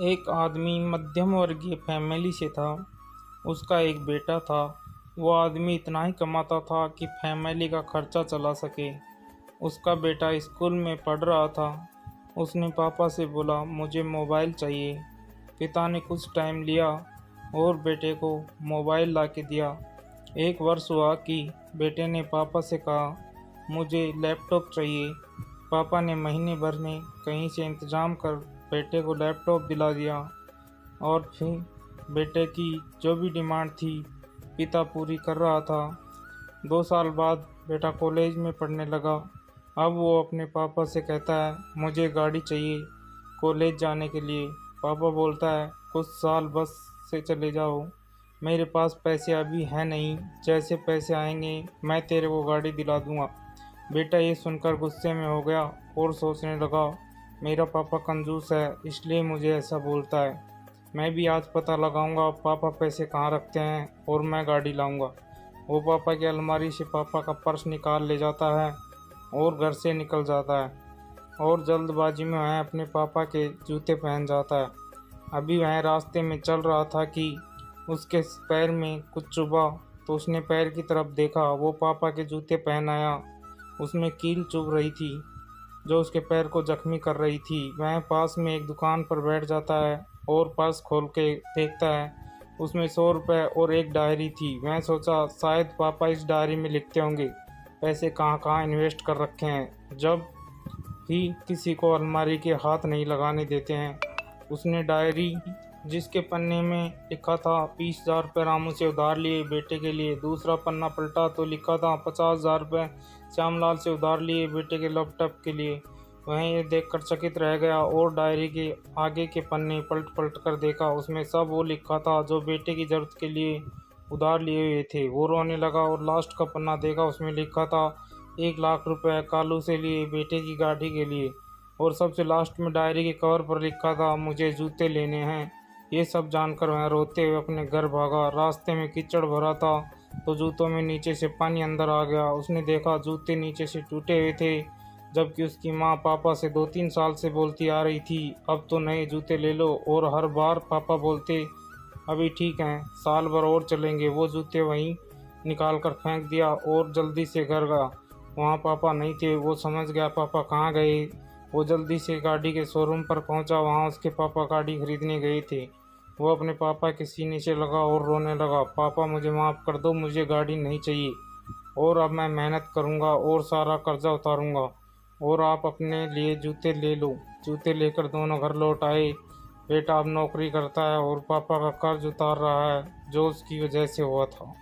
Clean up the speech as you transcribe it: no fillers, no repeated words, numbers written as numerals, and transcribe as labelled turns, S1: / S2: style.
S1: एक आदमी मध्यम वर्गीय फैमिली से था। उसका एक बेटा था। वो आदमी इतना ही कमाता था कि फैमिली का खर्चा चला सके। उसका बेटा स्कूल में पढ़ रहा था। उसने पापा से बोला, मुझे मोबाइल चाहिए। पिता ने कुछ टाइम लिया और बेटे को मोबाइल ला के दिया। एक वर्ष हुआ कि बेटे ने पापा से कहा, मुझे लैपटॉप चाहिए। पापा ने महीने भर में कहीं से इंतज़ाम कर बेटे को लैपटॉप दिला दिया और फिर बेटे की जो भी डिमांड थी पिता पूरी कर रहा था। 2 साल बाद बेटा कॉलेज में पढ़ने लगा। अब वो अपने पापा से कहता है, मुझे गाड़ी चाहिए कॉलेज जाने के लिए। पापा बोलता है, कुछ साल बस से चले जाओ, मेरे पास पैसे अभी हैं नहीं, जैसे पैसे आएंगे मैं तेरे को गाड़ी दिला दूंगा। बेटा ये सुनकर गुस्से में हो गया और सोचने लगा, मेरा पापा कंजूस है इसलिए मुझे ऐसा बोलता है। मैं भी आज पता लगाऊंगा पापा पैसे कहाँ रखते हैं और मैं गाड़ी लाऊंगा। वो पापा की अलमारी से पापा का पर्स निकाल ले जाता है और घर से निकल जाता है और जल्दबाजी में वह अपने पापा के जूते पहन जाता है। अभी वह रास्ते में चल रहा था कि उसके पैर में कुछ चुभा, तो उसने पैर की तरफ देखा। वो पापा के जूते पहन आया। उसमें कील चुभ रही थी जो उसके पैर को जख्मी कर रही थी। वह पास में एक दुकान पर बैठ जाता है और पर्स खोल के देखता है। उसमें 100 रुपये और एक डायरी थी। वह सोचा, शायद पापा इस डायरी में लिखते होंगे पैसे कहाँ कहाँ इन्वेस्ट कर रखे हैं, जब ही किसी को अलमारी के हाथ नहीं लगाने देते हैं। उसने डायरी जिसके पन्ने में लिखा था 20,000 रुपये रामू से उधार लिए बेटे के लिए, दूसरा पन्ना पलटा तो लिखा था 50,000 रुपये श्यामलाल से उधार लिए बेटे के लैपटॉप के लिए। वह ये देखकर चकित रह गया और डायरी के आगे के पन्ने पलट पलट कर देखा। उसमें सब वो लिखा था जो बेटे की ज़रूरत के लिए उधार लिए हुए थे। वो रोने लगा और लास्ट का पन्ना देखा। उसमें लिखा था 1,00,000 रुपये कालू से लिए बेटे की गाड़ी के लिए। और सबसे लास्ट में डायरी के कवर पर लिखा था, मुझे जूते लेने हैं। ये सब जानकर वह रोते हुए अपने घर भागा। रास्ते में कीचड़ भरा था तो जूतों में नीचे से पानी अंदर आ गया। उसने देखा जूते नीचे से टूटे हुए थे, जबकि उसकी माँ पापा से 2-3 साल से बोलती आ रही थी, अब तो नए जूते ले लो। और हर बार पापा बोलते, अभी ठीक हैं, साल भर और चलेंगे। वो जूते वहीं निकाल कर फेंक दिया और जल्दी से घर गया। वहाँ पापा नहीं थे। वो समझ गया पापा कहाँ गए। वो जल्दी से गाड़ी के शोरूम पर पहुँचा। वहाँ उसके पापा गाड़ी खरीदने गए थे। वो अपने पापा के सीने से लगा और रोने लगा, पापा मुझे माफ़ कर दो, मुझे गाड़ी नहीं चाहिए और अब मैं मेहनत करूँगा और सारा कर्जा उतारूँगा और आप अपने लिए जूते ले लो। जूते लेकर दोनों घर लौट आए। बेटा अब नौकरी करता है और पापा का कर्ज उतार रहा है जो उसकी वजह से हुआ था।